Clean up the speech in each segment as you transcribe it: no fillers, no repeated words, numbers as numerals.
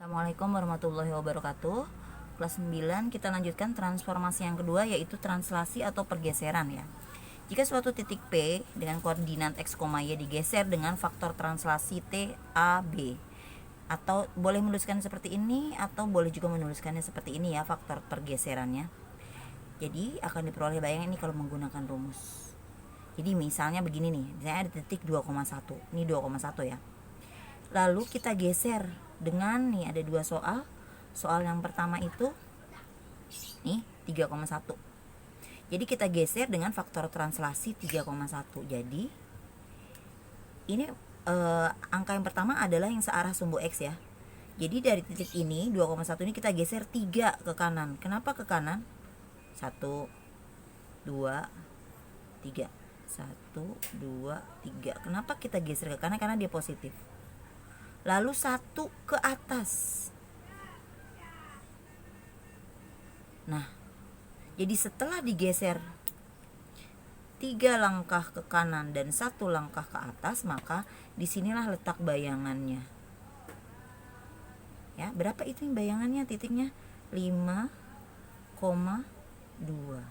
Assalamualaikum warahmatullahi wabarakatuh. Kelas 9 kita lanjutkan transformasi yang kedua, yaitu translasi atau pergeseran ya. Jika suatu titik P dengan koordinat X, Y digeser dengan faktor translasi T, A, B, atau boleh menuliskan seperti ini atau boleh juga menuliskannya seperti ini ya, faktor pergeserannya. Jadi akan diperoleh bayangan ini kalau menggunakan rumus. Jadi misalnya begini nih, misalnya ada titik 2,1. Ini 2,1 ya. Lalu kita geser dengan nih ada dua soal. Soal yang pertama itu nih 3,1. Jadi kita geser dengan faktor translasi 3,1. Jadi ini angka yang pertama adalah yang searah sumbu X ya. Jadi dari titik ini 2,1 ini kita geser 3 ke kanan. Kenapa ke kanan? 1 2 3. 1 2 3. Kenapa kita geser ke kanan? Karena dia positif. Lalu 1 ke atas. Nah, jadi setelah digeser 3 langkah ke kanan dan 1 langkah ke atas, maka disinilah letak bayangannya. Ya, berapa itu bayangannya titiknya? 5,2.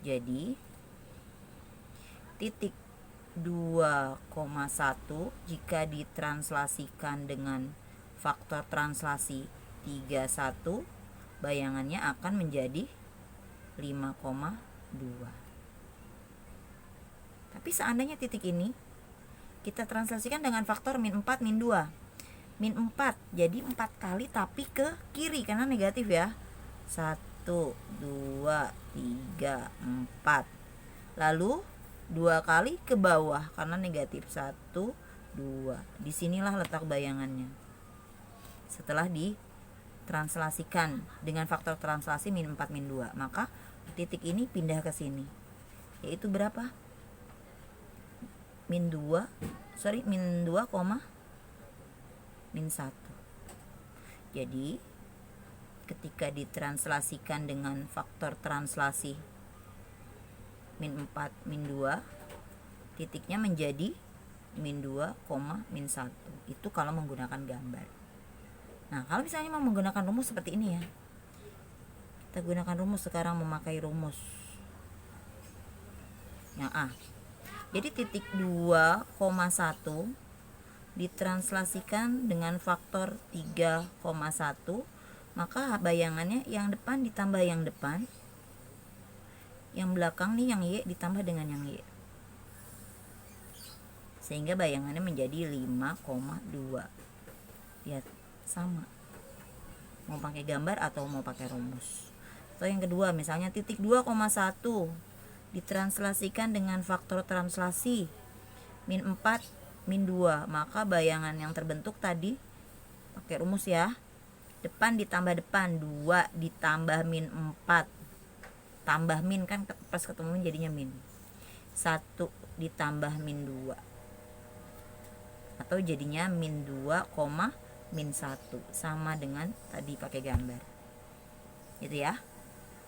Jadi titik 2,1 jika ditranslasikan dengan faktor translasi 31, bayangannya akan menjadi 5,2. Tapi seandainya titik ini kita translasikan dengan faktor min 4, min 2. Min 4, jadi 4 kali tapi ke kiri karena negatif ya. 1, 2, 3, 4. Lalu 2 kali ke bawah karena negatif. 1, 2. Disinilah letak bayangannya. Setelah ditranslasikan dengan faktor translasi min 4, min 2, maka titik ini pindah ke sini. Yaitu berapa? Min 2, min 2, min 1. Jadi ketika ditranslasikan dengan faktor translasi min 4, min 2, titiknya menjadi min 2, min 1. Itu kalau menggunakan gambar. Nah, kalau misalnya mau menggunakan rumus seperti ini ya, kita gunakan rumus sekarang, memakai rumus yang A. Jadi titik 2,1 ditranslasikan dengan faktor 3,1, maka bayangannya yang depan ditambah yang depan, yang belakang nih yang Y ditambah dengan yang Y, sehingga bayangannya menjadi 5,2. Lihat, sama mau pakai gambar atau mau pakai rumus. Atau yang kedua, misalnya titik 2,1 ditranslasikan dengan faktor translasi min 4, min 2, maka bayangan yang terbentuk tadi pakai rumus ya, depan ditambah depan, 2 ditambah min 4 tambah min, kan pas ketemu min jadinya min, 1 ditambah min 2, atau jadinya min 2, min 1, sama dengan tadi pakai gambar gitu ya.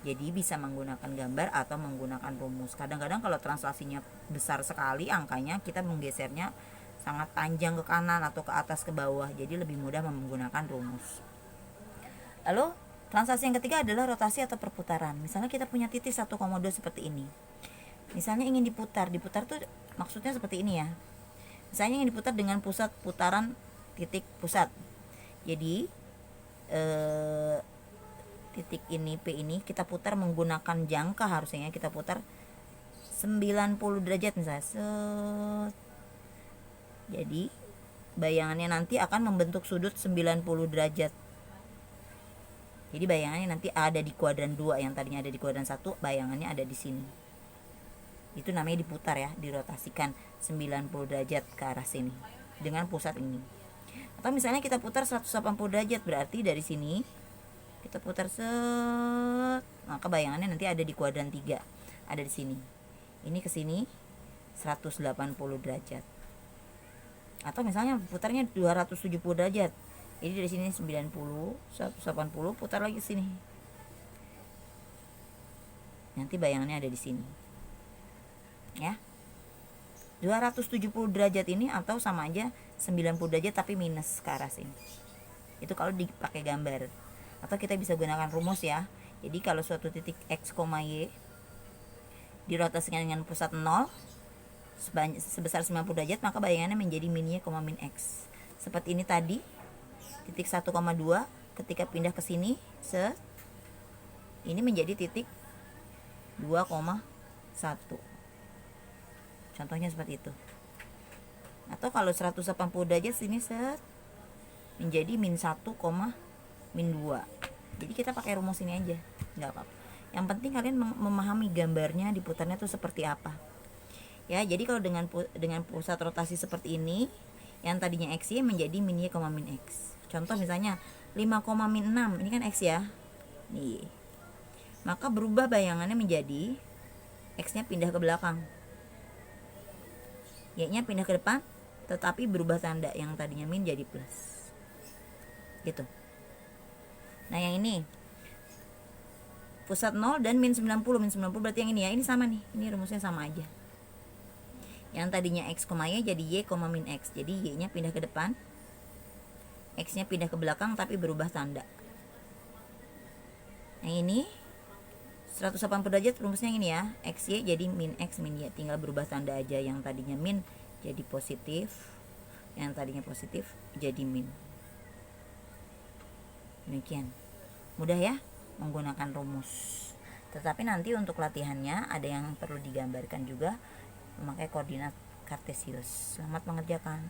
Jadi bisa menggunakan gambar atau menggunakan rumus. Kadang-kadang kalau translasinya besar sekali angkanya, kita menggesernya sangat panjang ke kanan atau ke atas ke bawah, jadi lebih mudah menggunakan rumus. Lalu translasi yang ketiga adalah rotasi atau perputaran. Misalnya kita punya titik 1,2 seperti ini. Misalnya ingin diputar tuh maksudnya seperti ini ya. Misalnya ingin diputar dengan pusat putaran titik pusat. Jadi titik ini P ini kita putar menggunakan jangka, harusnya kita putar 90 derajat misalnya. Jadi bayangannya nanti akan membentuk sudut 90 derajat. Jadi bayangannya nanti ada di kuadran 2, yang tadinya ada di kuadran 1, bayangannya ada di sini. Itu namanya diputar ya, dirotasikan 90 derajat ke arah sini dengan pusat ini. Atau misalnya kita putar 180 derajat, berarti dari sini kita putar maka bayangannya nanti ada di kuadran 3, ada di sini. Ini ke sini 180 derajat. Atau misalnya putarnya 270 derajat. Jadi dari sini 90, 180, putar lagi sini. Nanti bayangannya ada di sini. Ya. 270 derajat ini atau sama aja 90 derajat tapi minus ke arah sini. Itu kalau dipakai gambar. Atau kita bisa gunakan rumus ya. Jadi kalau suatu titik x, y dirotasikan dengan pusat 0 sebesar 90 derajat, maka bayangannya menjadi min y, min x. Seperti ini tadi, titik 1,2 ketika pindah ke sini, ini menjadi titik 2,1. Contohnya seperti itu. Atau kalau 180 derajat sini menjadi min 1, min 2. Jadi kita pakai rumus ini aja, nggak apa-apa. Yang penting kalian memahami gambarnya diputarnya itu seperti apa. Ya, jadi kalau dengan pusat rotasi seperti ini, yang tadinya x y menjadi min y, min x. Contoh misalnya 5, min 6, ini kan x ya. Nih. Maka berubah bayangannya menjadi x-nya pindah ke belakang. Y-nya pindah ke depan, tetapi berubah tanda, yang tadinya min jadi plus. Gitu. Nah, yang ini pusat 0 dan min 90 berarti yang ini ya, ini sama nih, ini rumusnya sama aja. Yang tadinya x, y jadi y, min x. Jadi y-nya pindah ke depan, x-nya pindah ke belakang tapi berubah tanda. Yang ini 180 derajat rumusnya ini ya, x, y jadi min x, min y, tinggal berubah tanda aja. Yang tadinya min jadi positif, yang tadinya positif jadi min. Demikian. Mudah ya menggunakan rumus. Tetapi nanti untuk latihannya ada yang perlu digambarkan juga memakai koordinat kartesius. Selamat mengerjakan.